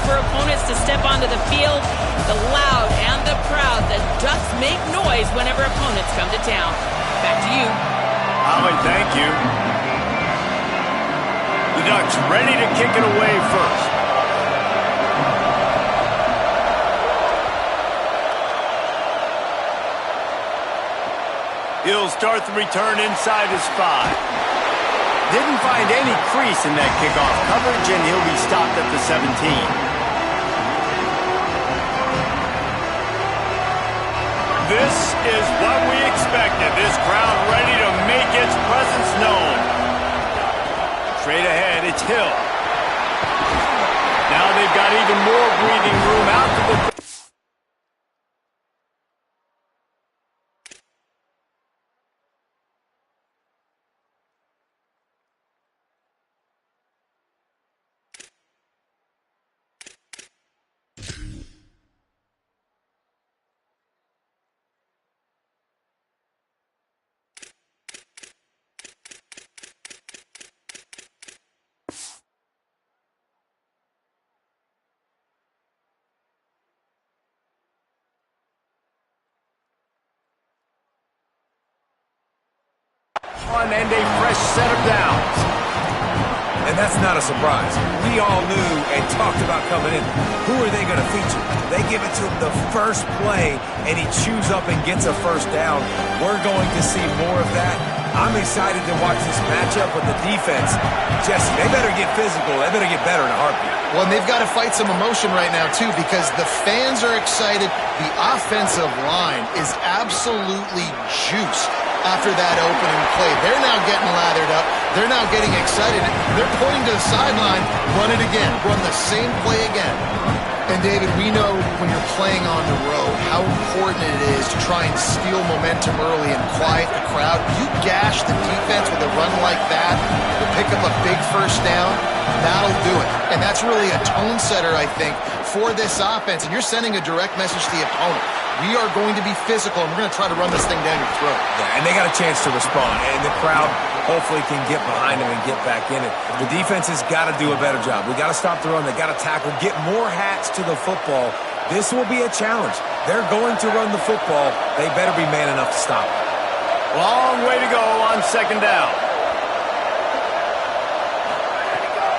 for opponents to step onto the field. The loud and the proud, the Ducks make noise whenever opponents come to town. Back to you. Holly, thank you. The Ducks ready to kick it away first. He'll start the return inside his 5. Didn't find any crease in that kickoff coverage, and he'll be stopped at the 17. This is what we expected. This crowd ready to make its presence known. Straight ahead, it's Hill. Now they've got even more breathing room out to the... and a fresh set of downs. And that's not a surprise. We all knew and talked about coming in. Who are they going to feature? They give it to him the first play, and he chews up and gets a first down. We're going to see more of that. I'm excited to watch this matchup with the defense. Jesse, they better get physical. They better get better in a heartbeat. Well, and they've got to fight some emotion right now, too, because the fans are excited. The offensive line is absolutely juiced after that opening play. They're now getting lathered up. They're now getting excited. They're pointing to the sideline. Run it again. Run the same play again. And, David, we know when you're playing on the road how important it is to try and steal momentum early and quiet the crowd. You gash the defense with a run like that to pick up a big first down, that'll do it. And that's really a tone setter, I think, for this offense. And you're sending a direct message to the opponent. We are going to be physical, and we're going to try to run this thing down your throat. Yeah, and they got a chance to respond, and the crowd hopefully can get behind them and get back in it. The defense has got to do a better job. We got to stop the run. They got to tackle, get more hats to the football. This will be a challenge. They're going to run the football. They better be man enough to stop it. Long way to go on second down.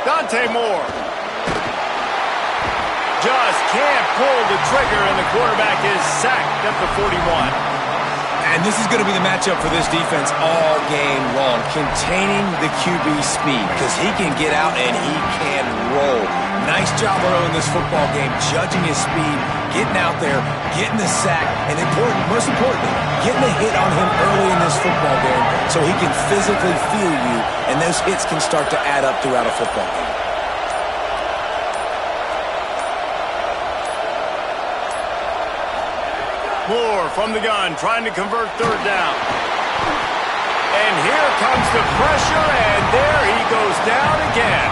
Dante Moore. Just can't pull the trigger, and the quarterback is sacked at the 41. And this is going to be the matchup for this defense all game long, containing the QB speed, because he can get out and he can roll. Nice job early in this football game, judging his speed, getting out there, getting the sack, and most importantly, getting a hit on him early in this football game so he can physically feel you, and those hits can start to add up throughout a football game. Moore from the gun, trying to convert third down. And here comes the pressure, and there he goes down again.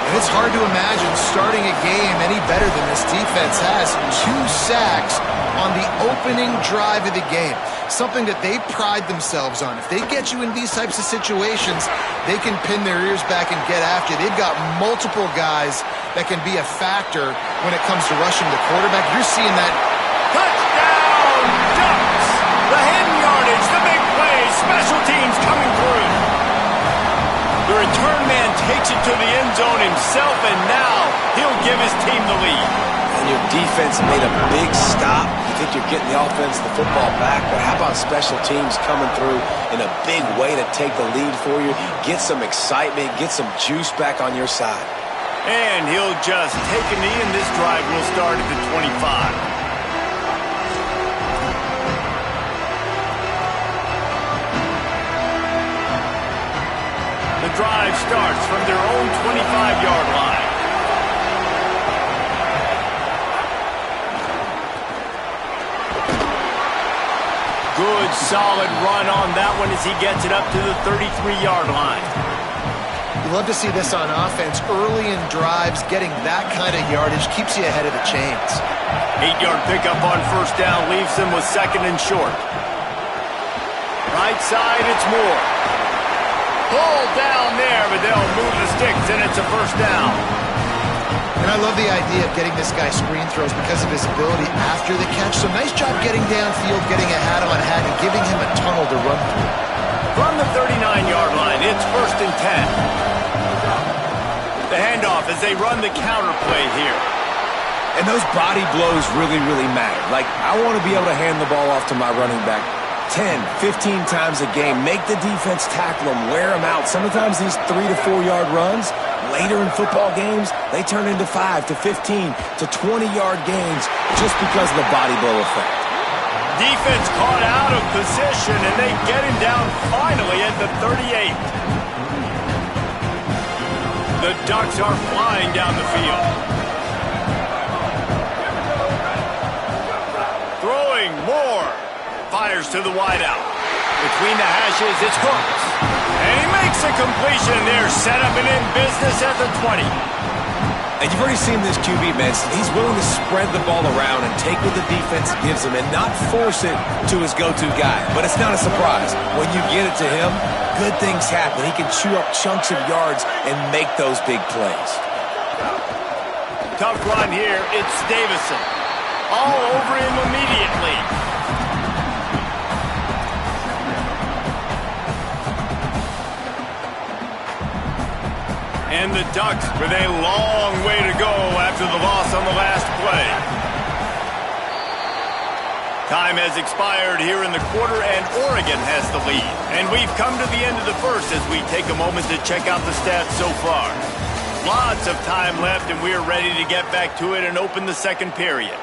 And it's hard to imagine starting a game any better than this defense has. 2 sacks on the opening drive of the game. Something that they pride themselves on. If they get you in these types of situations, they can pin their ears back and get after you. They've got multiple guys that can be a factor when it comes to rushing the quarterback. You're seeing that. Touchdown, Ducks! The hidden yardage, the big play, special teams coming through. The return man takes it to the end zone himself, and now he'll give his team the lead. And your defense made a big stop. You think you're getting the offense, the football back, but how about special teams coming through in a big way to take the lead for you, get some excitement, get some juice back on your side. And he'll just take a knee, and this drive will start at the 25. The drive starts from their own 25-yard line. Good, solid run on that one as he gets it up to the 33-yard line. You love to see this on offense. Early in drives, getting that kind of yardage keeps you ahead of the chains. 8-yard pickup on first down leaves them with second and short. Right side, it's Moore. Pulled down there, but they'll move the sticks, and it's a first down. And And I love the idea of getting this guy screen throws because of his ability after the catch. So nice job getting downfield, getting a hat-on-hat, and giving him a tunnel to run through. From the 39-yard line, it's 1st and 10. The handoff as they run the counter play here. And those body blows really, really matter. Like, I want to be able to hand the ball off to my running back 10, 15 times a game. Make the defense tackle them, wear them out. Sometimes these 3 to 4 yard runs, later in football games, they turn into 5 to 15 to 20-yard gains just because of the body blow effect. Defense caught out of position, and they get him down finally at the 38. The Ducks are flying down the field. Throwing more. Fires to the wideout. Between the hashes, it's Hooks. And he makes a completion there. Set up and in business at the 20. And you've already seen this QB, man. He's willing to spread the ball around and take what the defense gives him and not force it to his go-to guy. But it's not a surprise. When you get it to him, good things happen. He can chew up chunks of yards and make those big plays. Tough run here. It's Davison. All over him immediately. And the Ducks with a long way to go after the loss on the last play. Time has expired here in the quarter, and Oregon has the lead. And we've come to the end of the first as we take a moment to check out the stats so far. Lots of time left, and we're ready to get back to it and open the second period.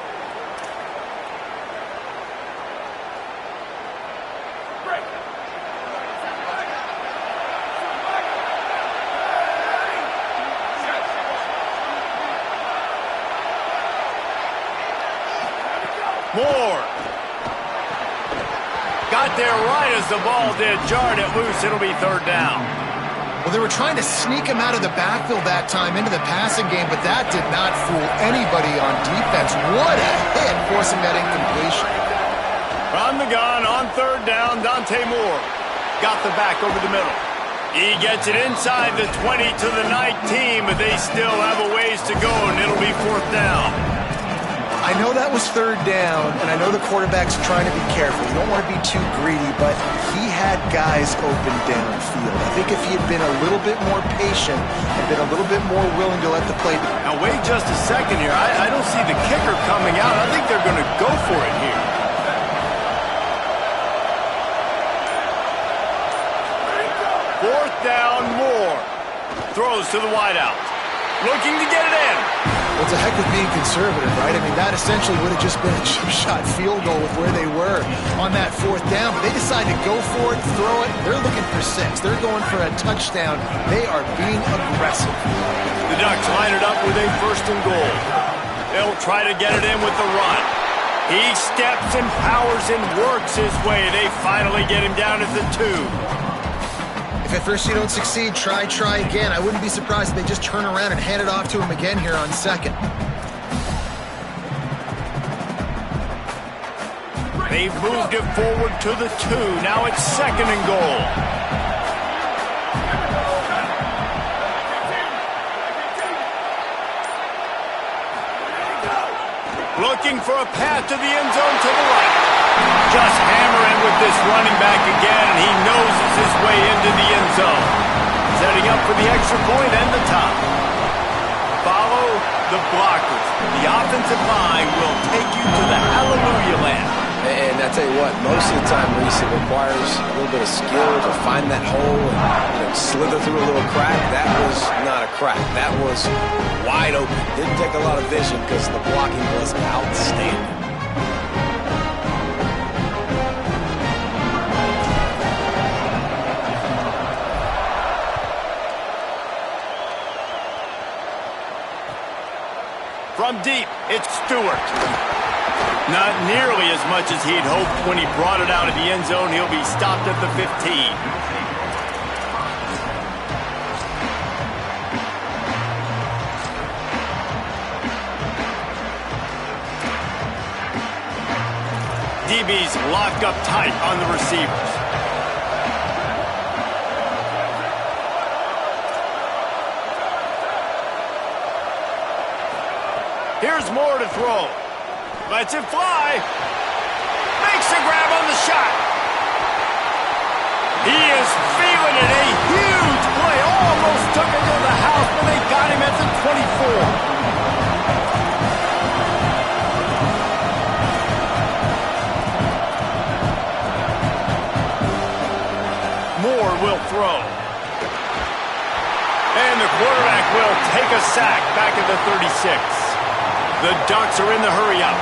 Moore. Got there right as the ball did. Jarred it loose. It'll be 3rd down. Well, they were trying to sneak him out of the backfield that time into the passing game, but that did not fool anybody on defense. What a hit, forcing that incompletion. From the gun on 3rd down, Dante Moore. Got the back over the middle. He gets it inside the 20 to the 19, but they still have a ways to go, and it'll be 4th down. I know that was 3rd down, and I know the quarterback's trying to be careful. You don't want to be too greedy, but he had guys open downfield. I think if he had been a little bit more patient and been a little bit more willing to let the play... Now, wait just a second here. I don't see the kicker coming out. I think they're going to go for it here. Fourth down, Moore. Throws to the wideout. Looking to get it in. Well, it's a heck of being conservative, right? I mean, that essentially would have just been a chip-shot field goal with where they were on that 4th down. But they decided to go for it, throw it. They're looking for 6. They're going for a touchdown. They are being aggressive. The Ducks line it up with a 1st and goal. They'll try to get it in with the run. He steps and powers and works his way. They finally get him down at the 2. If at first you don't succeed, try again. I wouldn't be surprised if they just turn around and hand it off to him again here on 2nd. They've moved it forward to the 2. Now it's 2nd and goal. Looking for a path to the end zone to the right. Just hammering with this running back again, and he noses his way into the end zone. Setting up for the extra point and the top. Follow the blockers. The offensive line will take you to the hallelujah land. And I tell you what, most of the time, Reese, it requires a little bit of skill to find that hole and slither through a little crack. That was not a crack. That was wide open. Didn't take a lot of vision because the blocking was outstanding. From deep, it's Stewart. Not nearly as much as he'd hoped when he brought it out of the end zone. He'll be stopped at the 15. DB's locked up tight on the receivers. Here's Moore to throw. Lets it fly. Makes the grab on the shot. He is feeling it. A huge play. Almost took it to the house, but they got him at the 24. Moore will throw. And the quarterback will take a sack back at the 36. The Ducks are in the hurry-up.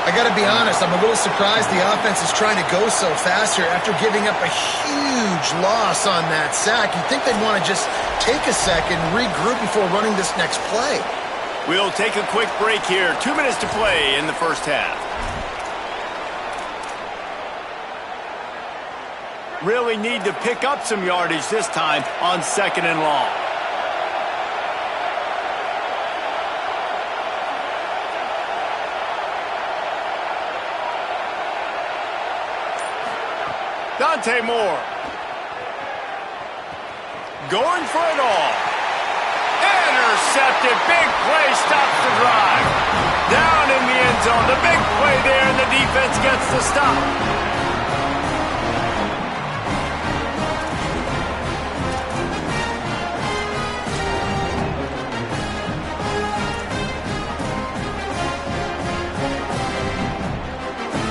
I got to be honest, I'm a little surprised the offense is trying to go so fast here after giving up a huge loss on that sack. You'd think they'd want to just take a second, regroup before running this next play. We'll take a quick break here. 2 minutes to play in the first half. Really need to pick up some yardage this time on 2nd and long. Moore. Going for it all. Intercepted. Big play stops the drive. Down in the end zone. The big play there, and the defense gets the stop.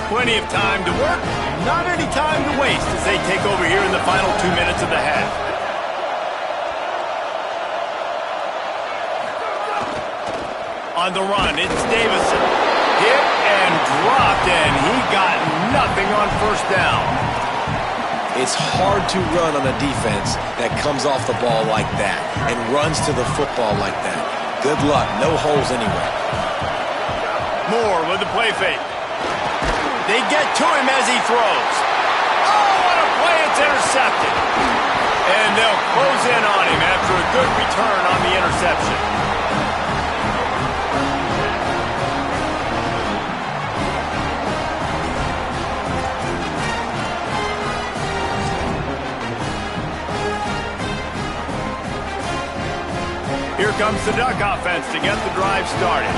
Plenty of time to work. Not any time to waste as they take over here in the final 2 minutes of the half. On the run, it's Davison. Hit and dropped, and he got nothing on first down. It's hard to run on a defense that comes off the ball like that and runs to the football like that. Good luck. No holes anywhere. Moore with the play fake. They get to him as he throws. Oh, what a play. It's intercepted. And they'll close in on him after a good return on the interception. Here comes the Duck offense to get the drive started.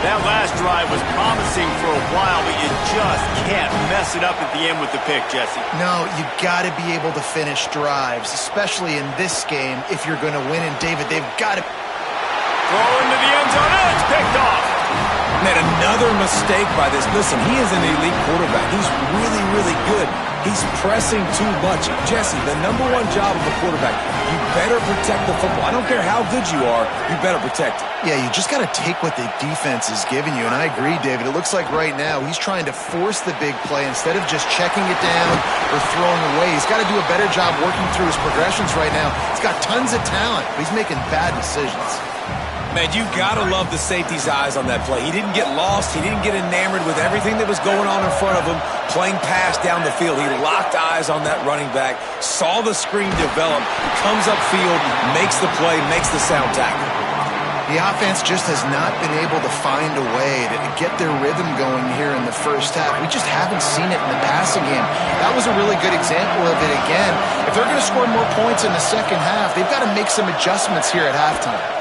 That last drive was promising for a while, but you just can't mess it up at the end with the pick, Jesse. No, you got to be able to finish drives, especially in this game if you're going to win. And David, they've got to throw into the end zone, and it's picked off. Man, another mistake by this. Listen, he is an elite quarterback. He's really, really good. He's pressing too much. Jesse, the #1 job of a quarterback, you better protect the football. I don't care how good you are, you better protect it. Yeah, you just got to take what the defense is giving you. And I agree, David. It looks like right now he's trying to force the big play instead of just checking it down or throwing away. He's got to do a better job working through his progressions right now. He's got tons of talent, but he's making bad decisions. Man, you gotta love the safety's eyes on that play. He didn't get lost. He didn't get enamored with everything that was going on in front of him, playing pass down the field. He locked eyes on that running back, saw the screen develop, comes upfield, makes the play, makes the sound tackle. The offense just has not been able to find a way to get their rhythm going here in the first half. We just haven't seen it in the passing game. That was a really good example of it again. If they're going to score more points in the second half, they've got to make some adjustments here at halftime.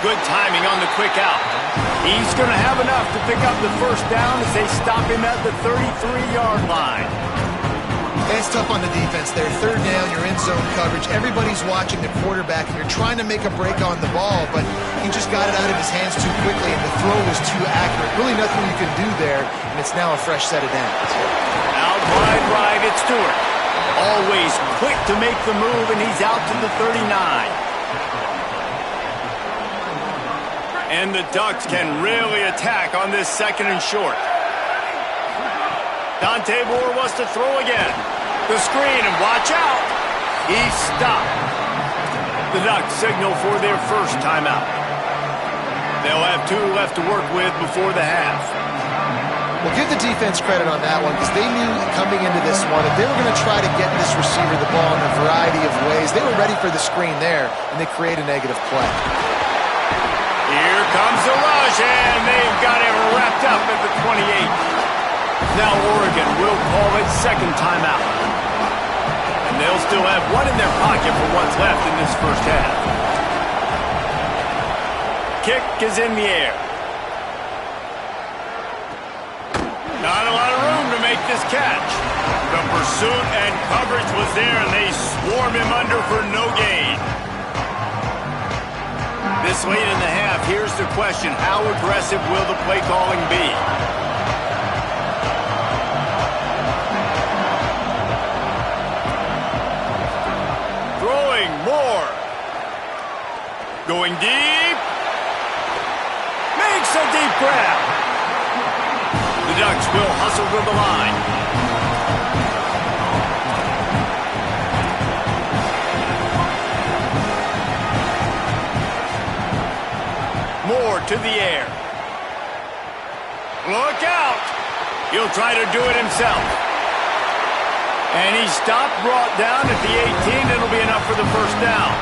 Good timing on the quick out. He's going to have enough to pick up the first down as they stop him at the 33-yard line. It's tough on the defense there. Third down, you're in zone coverage. Everybody's watching the quarterback, and you're trying to make a break on the ball, but he just got it out of his hands too quickly, and the throw was too accurate. Really nothing you can do there, and it's now a fresh set of downs. Out wide right, it's Stewart. Always quick to make the move, and he's out to the 39. And the Ducks can really attack on this 2nd and short. Moore wants to throw again. The screen, and watch out. He's stopped. The Ducks signal for their first timeout. They'll have 2 left to work with before the half. Well, give the defense credit on that one because they knew coming into this one that they were going to try to get this receiver the ball in a variety of ways. They were ready for the screen there, and they create a negative play. Here comes the rush, and they've got him wrapped up at the 28. Now Oregon will call it second timeout. And they'll still have 1 in their pocket for what's left in this first half. kick is in the air. Not a lot of room to make this catch. The pursuit and coverage was there, and they swarm him under for no gain. This late in the half, here's the question. How aggressive will the play calling be? Throwing more. Going deep. Makes a deep grab. The Ducks will hustle to the line. More to the air. Look out! He'll try to do it himself. And he's stopped, brought down at the 18. It'll be enough for the first down.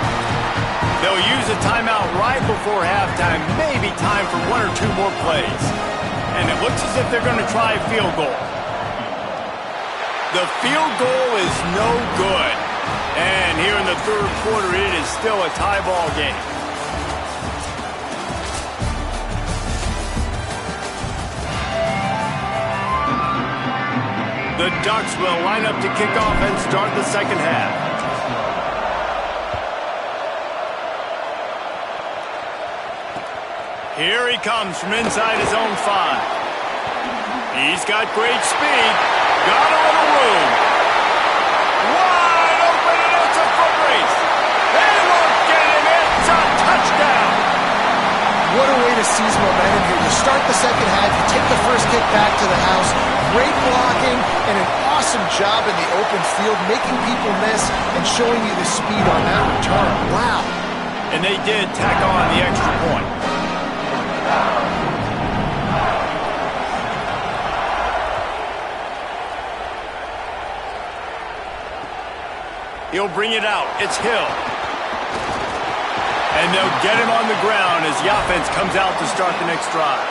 They'll use a timeout right before halftime. Maybe time for one or two more plays. And it looks as if they're going to try a field goal. The field goal is no good. And here in the third quarter, it is still a tie ball game. The Ducks will line up to kick off and start the second half. Here he comes from inside his own 5. He's got great speed. Got a little room. Wide open, and it's a foot race. They won't get him. It's a touchdown. What a way to seize momentum here. You start the second half, you take the first kick back to the house. Great blocking and an awesome job in the open field, making people miss and showing you the speed on that return. Wow. And they did tack on the extra point. He'll bring it out. It's Hill. And they'll get him on the ground as the offense comes out to start the next drive.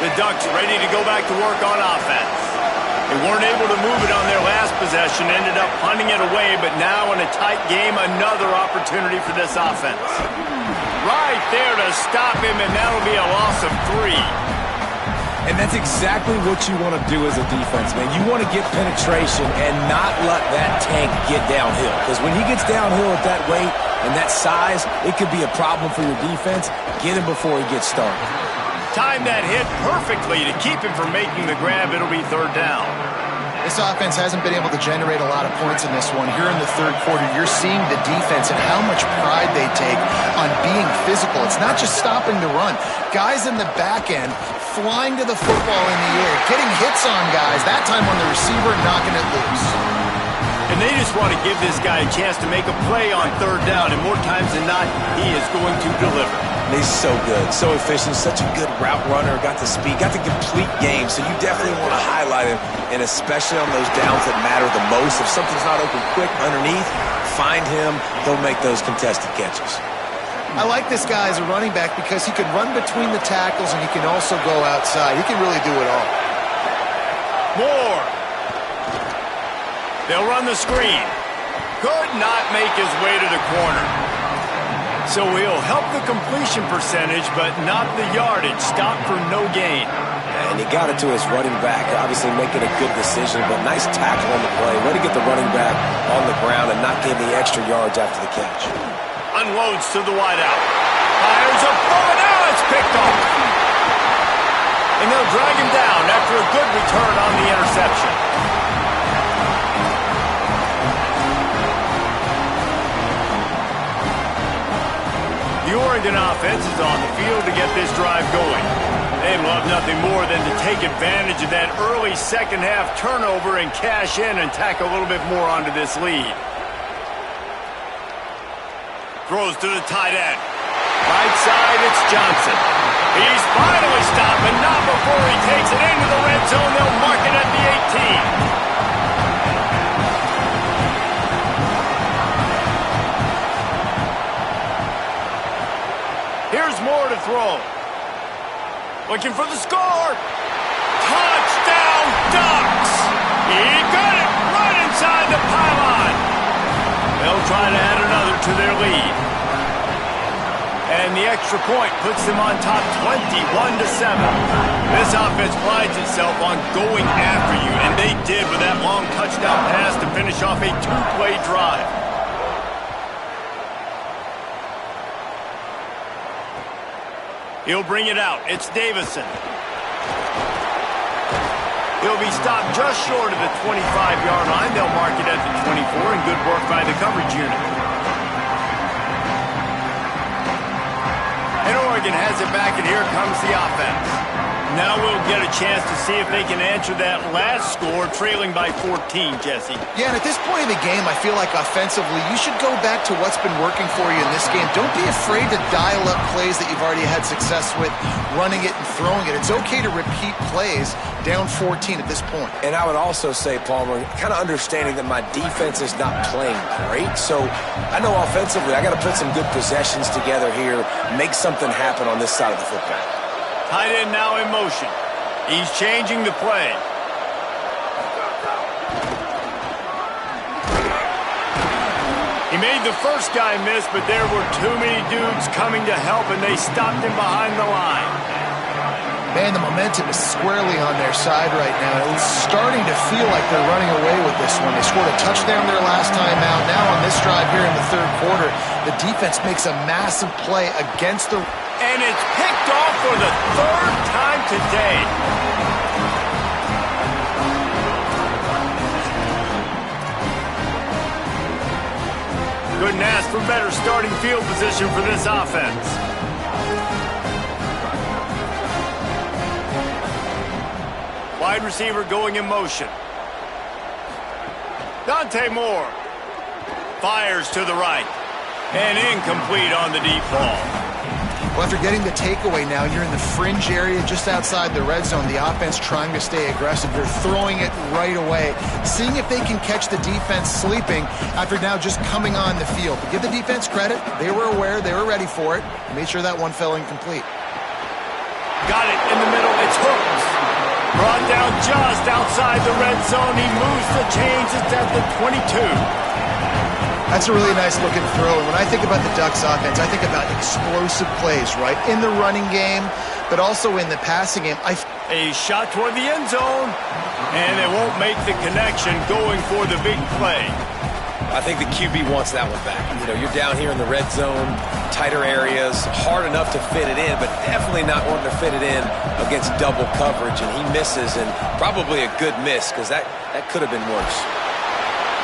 The Ducks ready to go back to work on offense. They weren't able to move it on their last possession, ended up punting it away, but now in a tight game, another opportunity for this offense. Right there to stop him, and that'll be a loss of 3. And that's exactly what you want to do as a defense, man. You want to get penetration and not let that tank get downhill. Because when he gets downhill at that weight and that size, it could be a problem for your defense. Get him before he gets started. Time that hit perfectly to keep him from making the grab. It'll be third down. This offense hasn't been able to generate a lot of points in this one. Here in the third quarter, you're seeing the defense and how much pride they take on being physical. It's not just stopping the run. Guys in the back end flying to the football in the air, getting hits on guys, that time on the receiver, knocking it loose. And they just want to give this guy a chance to make a play on third down, and more times than not, he is going to deliver. He's so good, so efficient, such a good route runner, got the speed, got the complete game, so you definitely want to highlight him, and especially on those downs that matter the most. If something's not open quick underneath, find him, he'll make those contested catches. I like this guy as a running back because he can run between the tackles and he can also go outside. He can really do it all. More. They'll run the screen. Could not make his way to the corner. So he'll help the completion percentage, but not the yardage. Stop for no gain. And he got it to his running back, obviously making a good decision, but nice tackle on the play. Way to get the running back on the ground and not give the extra yards after the catch. Unloads to the wideout. Fires a throw, and now it's picked off. And they'll drag him down after a good return on the interception. The Oregon offense is on the field to get this drive going. They'd love nothing more than to take advantage of that early second half turnover and cash in and tack a little bit more onto this lead. Throws to the tight end. Right side, it's Johnson. He's finally stopped, but not before he takes it into the red zone. They'll mark it at the 18. Here's Moore to throw. Looking for the score. Touchdown, Ducks! He got it right inside the pylon. They'll try to add another to their lead. And the extra point puts them on top 21-7. This offense prides itself on going after you, and they did with that long touchdown pass to finish off a two-play drive. He'll bring it out. It's Davison. He'll be stopped just short of the 25-yard line. They'll mark it at the 24, and good work by the coverage unit. And Oregon has it back, and here comes the offense. Now we'll get a chance to see if they can answer that last score, trailing by 14, Jesse. Yeah, and at this point in the game, I feel like offensively, you should go back to what's been working for you in this game. Don't be afraid to dial up plays that you've already had success with, running it and throwing it. It's okay to repeat plays down 14 at this point. And I would also say, Palmer, kind of understanding that my defense is not playing great. So I know offensively I got to put some good possessions together here, make something happen on this side of the football. Tight end now in motion. He's changing the play. He made the first guy miss, but there were too many dudes coming to help, and they stopped him behind the line. Man, the momentum is squarely on their side right now. It's starting to feel like they're running away with this one. They scored a touchdown their last time out. Now on this drive here in the third quarter, the defense makes a massive play against the... And it's picked off for the third time today. Couldn't ask for better starting field position for this offense. Wide receiver going in motion. Dante Moore fires to the right. And incomplete on the deep ball. Well, after getting the takeaway now, you're in the fringe area just outside the red zone. The offense trying to stay aggressive. You're throwing it right away, seeing if they can catch the defense sleeping after now just coming on the field. But give the defense credit. They were aware. They were ready for it. Made sure that one fell incomplete. Got it in the middle. It's hooked. Brought down just outside the red zone. He moves the chains. It's at the 22. That's a really nice looking throw. And when I think about the Ducks offense, I think about explosive plays, right? In the running game, but also in the passing game. A shot toward the end zone, and they won't make the connection going for the big play. I think the QB wants that one back. You know, you're down here in the red zone, tighter areas, hard enough to fit it in, but definitely not wanting to fit it in against double coverage, and he misses, and probably a good miss, because that could have been worse.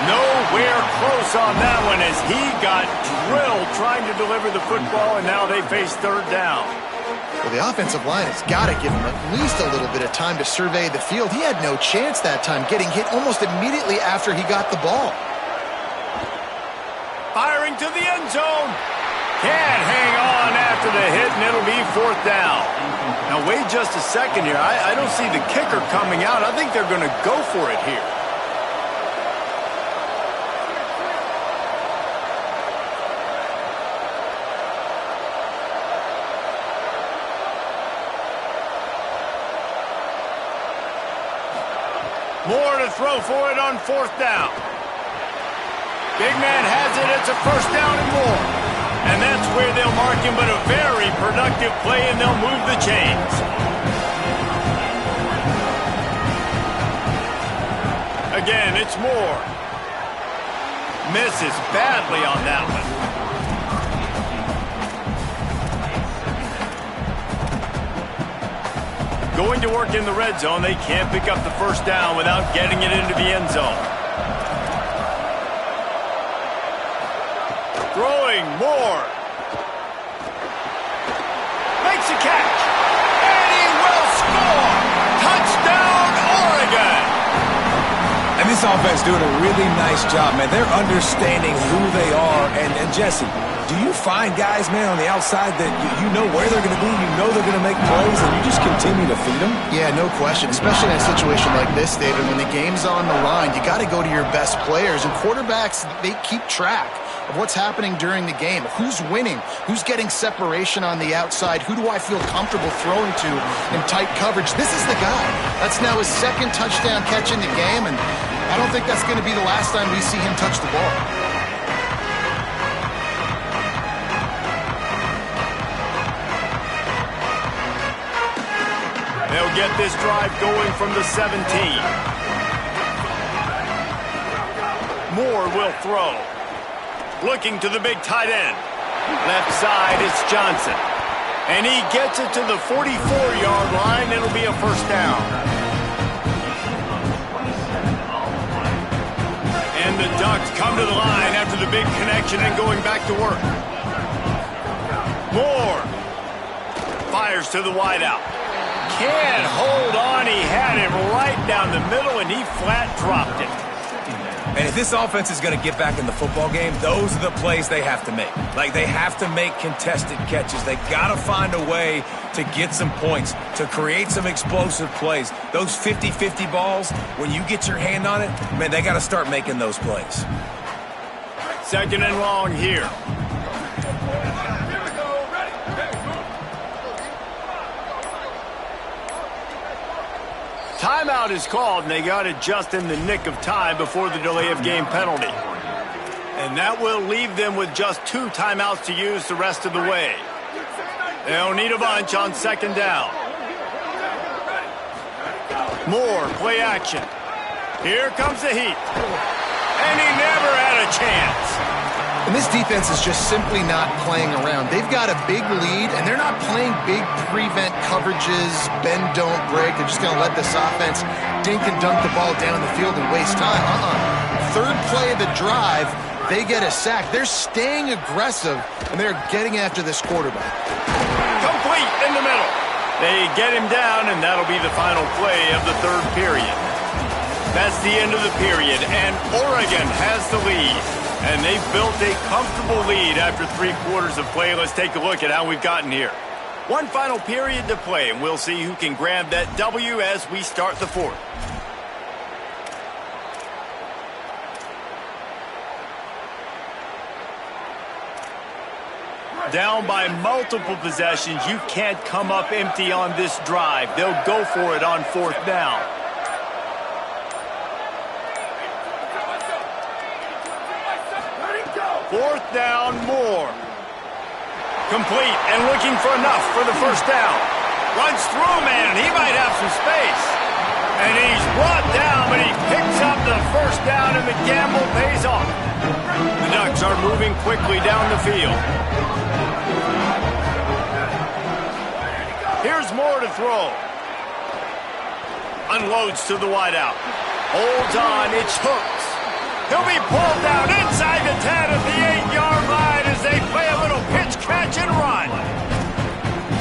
Nowhere close on that one as he got drilled trying to deliver the football, and now they face third down. Well, the offensive line has got to give him at least a little bit of time to survey the field. He had no chance that time, getting hit almost immediately after he got the ball. Firing to the end zone. Can't hang on after the hit, and it'll be fourth down. Now, wait just a second here. I don't see the kicker coming out. I think they're going to go for it here. More to throw for it on fourth down. Big man has it. It's a first down and more. And that's where they'll mark him, but a very productive play, and they'll move the chains. Again, it's Moore. Misses badly on that one. Going to work in the red zone. They can't pick up the first down without getting it into the end zone. Throwing Moore. Makes a catch. And he will score. Touchdown, Oregon. And this offense doing a really nice job, man. They're understanding who they are. And Jesse, do you find guys, man, on the outside that you know where they're going to be, you know they're going to make plays, and you just continue to feed them? Yeah, no question, especially in a situation like this, David. When the game's on the line, you got to go to your best players, and quarterbacks, they keep track of what's happening during the game. Who's winning? Who's getting separation on the outside? Who do I feel comfortable throwing to in tight coverage? This is the guy. That's now his second touchdown catch in the game, and I don't think that's going to be the last time we see him touch the ball. will get this drive going from the 17. Moore will throw. Looking to the big tight end. Left side, it's Johnson. And he gets it to the 44-yard line. It'll be a first down. And the Ducks come to the line after the big connection and going back to work. Moore fires to the wideout. Can't hold on. He had him right down the middle, and he flat dropped it. And if this offense is going to get back in the football game, those are the plays they have to make. Like, they have to make contested catches. They got to find a way to get some points, to create some explosive plays. Those 50-50 balls, when you get your hand on it, man, they got to start making those plays. Second and long here. Timeout is called, and they got it just in the nick of time before the delay of game penalty. And that will leave them with just 2 timeouts to use the rest of the way. They'll need a bunch on second down. Moore, play action. Here comes the heat. And he never had a chance. And this defense is just simply not playing around. They've got a big lead, and they're not playing big prevent coverages, bend, don't break. They're just going to let this offense dink and dunk the ball down the field and waste time. Third play of the drive, they get a sack. They're staying aggressive, and they're getting after this quarterback. Complete in the middle. They get him down, and that'll be the final play of the third period. That's the end of the period, and Oregon has the lead. And they've built a comfortable lead after 3 quarters of play. Let's take a look at how we've gotten here. One final period to play, and we'll see who can grab that W as we start the fourth. Down by multiple possessions, you can't come up empty on this drive. They'll go for it on fourth down. Fourth down, Moore. Complete and looking for enough for the first down. Runs through, man. He might have some space. And he's brought down, but he picks up the first down, and the gamble pays off. The Ducks are moving quickly down the field. Here's Moore to throw. Unloads to the wideout. Holds on, it's Hooks. He'll be pulled down inside the 10 at the 8-yard line as they play a little pitch, catch, and run.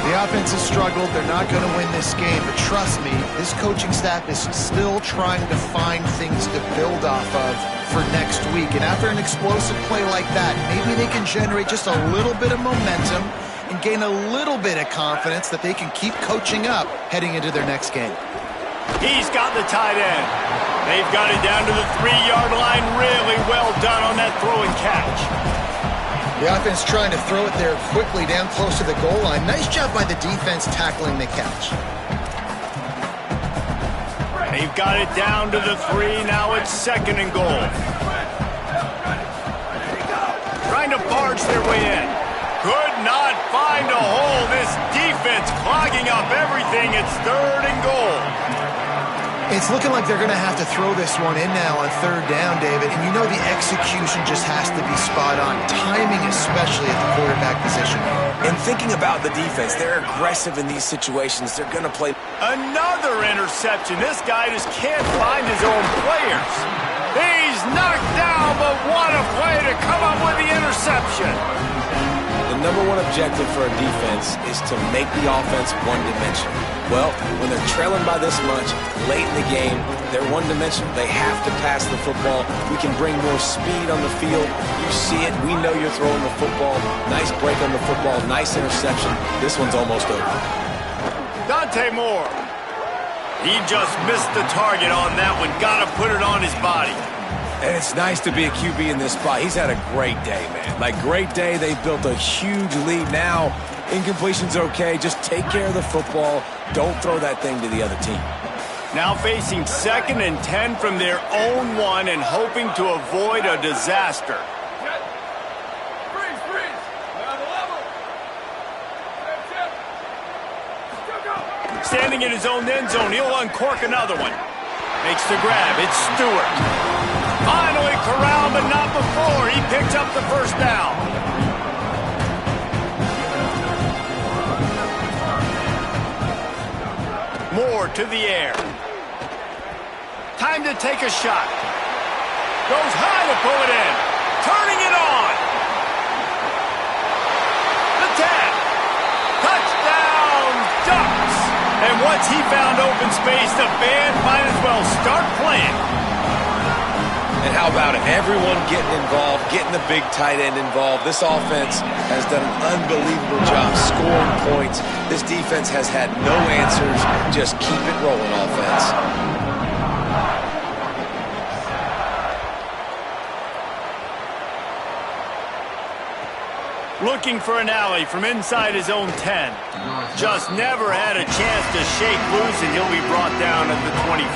The offense has struggled. They're not going to win this game, but trust me, this coaching staff is still trying to find things to build off of for next week. And after an explosive play like that, maybe they can generate just a little bit of momentum and gain a little bit of confidence that they can keep coaching up heading into their next game. He's got the tight end. They've got it down to the 3-yard line. Really well done on that throw and catch. The offense trying to throw it there quickly down close to the goal line. Nice job by the defense tackling the catch. They've got it down to the 3. Now it's second and goal. Trying to barge their way in. Could not find a hole. This defense clogging up everything. It's third and goal. It's looking like they're going to have to throw this one in now on third down, David. And you know the execution just has to be spot on. Timing especially at the quarterback position. And thinking about the defense, they're aggressive in these situations. They're going to play. Another interception. This guy just can't find his own players. He's knocked down, but what a play to come up with the interception. The number one objective for a defense is to make the offense one-dimensional. Well, when they're trailing by this much, late in the game, they're one-dimensional. They have to pass the football. We can bring more speed on the field. You see it. We know you're throwing the football. Nice break on the football. Nice interception. This one's almost over. Dante Moore. He just missed the target on that one. Got to put it on his body. And it's nice to be a QB in this spot. He's had a great day, man. Like, great day. They've built a huge lead now. Incompletion's okay. Just take care of the football. Don't throw that thing to the other team. Now facing 2nd and 10 from their own 1 and hoping to avoid a disaster. standing in his own end zone. He'll uncork another one. Makes the grab. It's Stewart. Finally corralled, but not before. He picks up the first down. Moore to the air. Time to take a shot. Goes high to pull it in. Turning it on. The 10. Touchdown, Ducks. And once he found open space, the band might as well start playing. And how about it? Everyone getting involved, getting the big tight end involved. This offense has done an unbelievable job scoring points. This defense has had no answers. Just keep it rolling, offense. Looking for an alley from inside his own 10. Just never had a chance to shake loose, and he'll be brought down at the 24.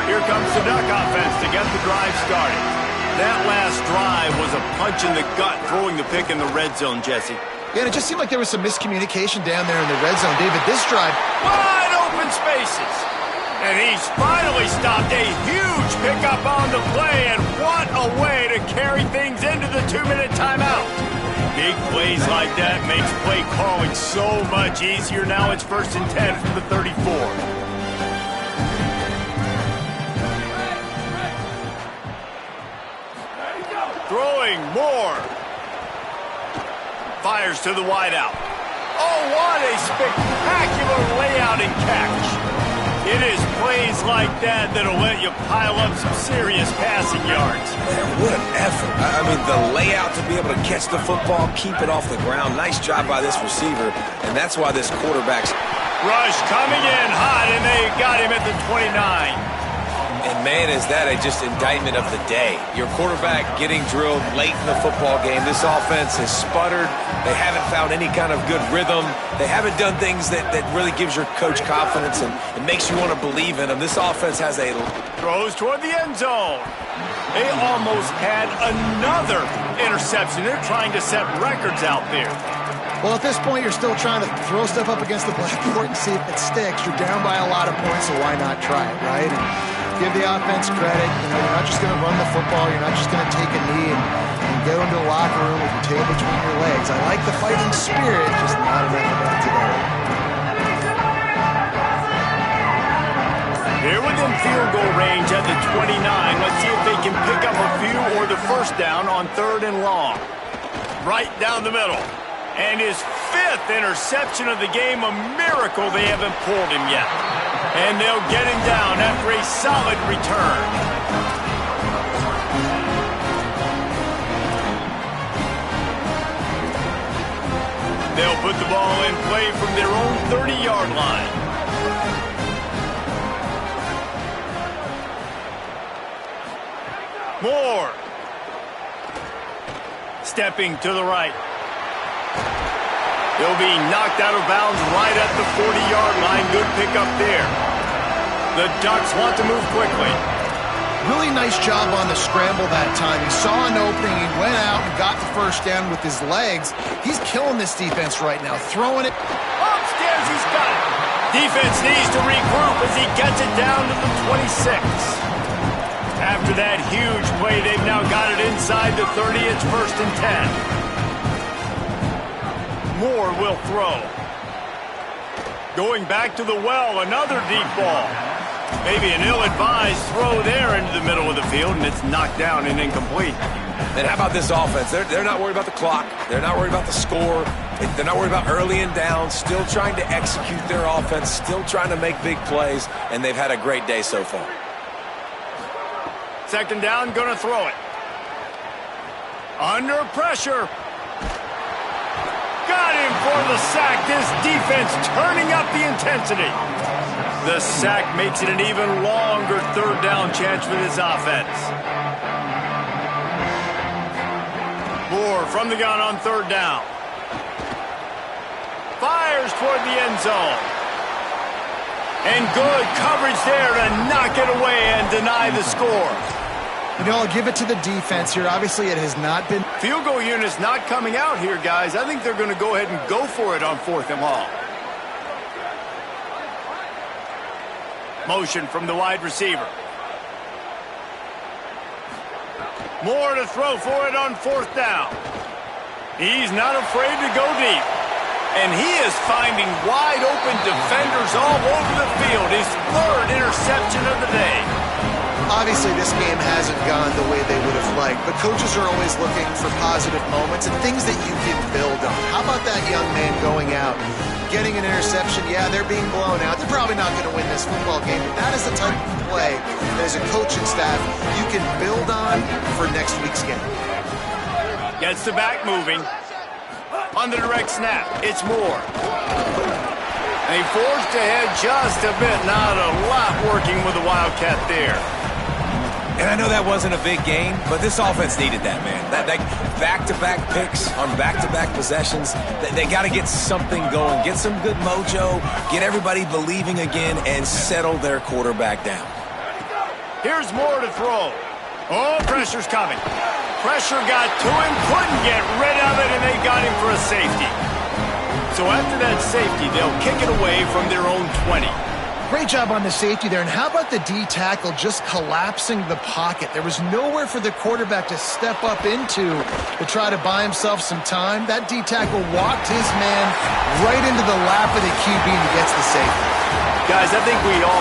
Here comes the Duck offense to get the drive started. That last drive was a punch in the gut, throwing the pick in the red zone, Jesse. Yeah, and it just seemed like there was some miscommunication down there in the red zone. David, this drive... Wide open spaces. And he's finally stopped. A huge pickup on the play, and what a way to carry things into the 2-minute timeout. Big plays like that makes play calling so much easier. Now it's 1st and 10 from the 34. Throwing Moore. Fires to the wideout. Oh, what a spectacular layout and catch. It is plays like that that'll let you pile up some serious passing yards. Man, what an effort. I mean, the layout to be able to catch the football, keep it off the ground. Nice job by this receiver, and that's why this quarterback's... Rush coming in hot, and they got him at the 29. And, man, is that just indictment of the day. Your quarterback getting drilled late in the football game. This offense has sputtered. They haven't found any kind of good rhythm. They haven't done things that really gives your coach confidence and it makes you want to believe in them. This offense has a... Throws toward the end zone. They almost had another interception. They're trying to set records out there. Well, at this point, you're still trying to throw stuff up against the blackboard and see if it sticks. You're down by a lot of points, so why not try it, right? And give the offense credit. You know, you're not just going to run the football. You're not just going to take a knee and go into the locker room with your tail between your legs. I like the fighting spirit, just not enough of that today. They're within field goal range at the 29. Let's see if they can pick up a few or the first down on 3rd and long. Right down the middle. And his 5th interception of the game, a miracle they haven't pulled him yet. And they'll get him down after a solid return. They'll put the ball in play from their own 30-yard line. Moore. Stepping to the right. He'll be knocked out of bounds right at the 40-yard line. Good pickup there. The Ducks want to move quickly. Really nice job on the scramble that time. He saw an opening, he went out and got the first down with his legs. He's killing this defense right now, throwing it. Upstairs, he's got it. Defense needs to regroup as he gets it down to the 26. After that huge play, they've now got it inside the 30. It's 1st and 10. Moore will throw. Going back to the well, another deep ball. Maybe an ill-advised throw there into the middle of the field, and it's knocked down and incomplete. And how about this offense? They're not worried about the clock. They're not worried about the score. They're not worried about early and down. Still trying to execute their offense. Still trying to make big plays, and they've had a great day so far. 2nd down, gonna throw it. Under pressure. Got him for the sack. This defense turning up the intensity. The sack makes it an even longer 3rd down chance for this offense. Moore from the gun on 3rd down. Fires toward the end zone. And good coverage there to knock it away and deny the score. You know, I'll give it to the defense here. Obviously, it has not been... Field goal unit's not coming out here, guys. I think they're going to go ahead and go for it on 4th and long. Motion from the wide receiver. More to throw for it on 4th down. He's not afraid to go deep. And he is finding wide-open defenders all over the field. His 3rd interception of the day. Obviously, this game hasn't gone the way they would have liked, but coaches are always looking for positive moments and things that you can build on. How about that young man going out, getting an interception? Yeah, they're being blown out. They're probably not going to win this football game, but that is the type of play that as a coaching staff you can build on for next week's game. Gets the back moving. On the direct snap, it's Moore. They forced ahead just a bit. Not a lot working with the Wildcat there. And I know that wasn't a big game, but this offense needed that, man. That back-to-back picks on back-to-back possessions, they got to get something going, get some good mojo, get everybody believing again, and settle their quarterback down. Here's Moore to throw. Oh, pressure's coming. Pressure got to him, couldn't get rid of it, and they got him for a safety. So after that safety, they'll kick it away from their own 20. Great job on the safety there. And how about the D tackle just collapsing the pocket? There was nowhere for the quarterback to step up into to try to buy himself some time. That D tackle walked his man right into the lap of the QB and he gets the safety. Guys, I think we all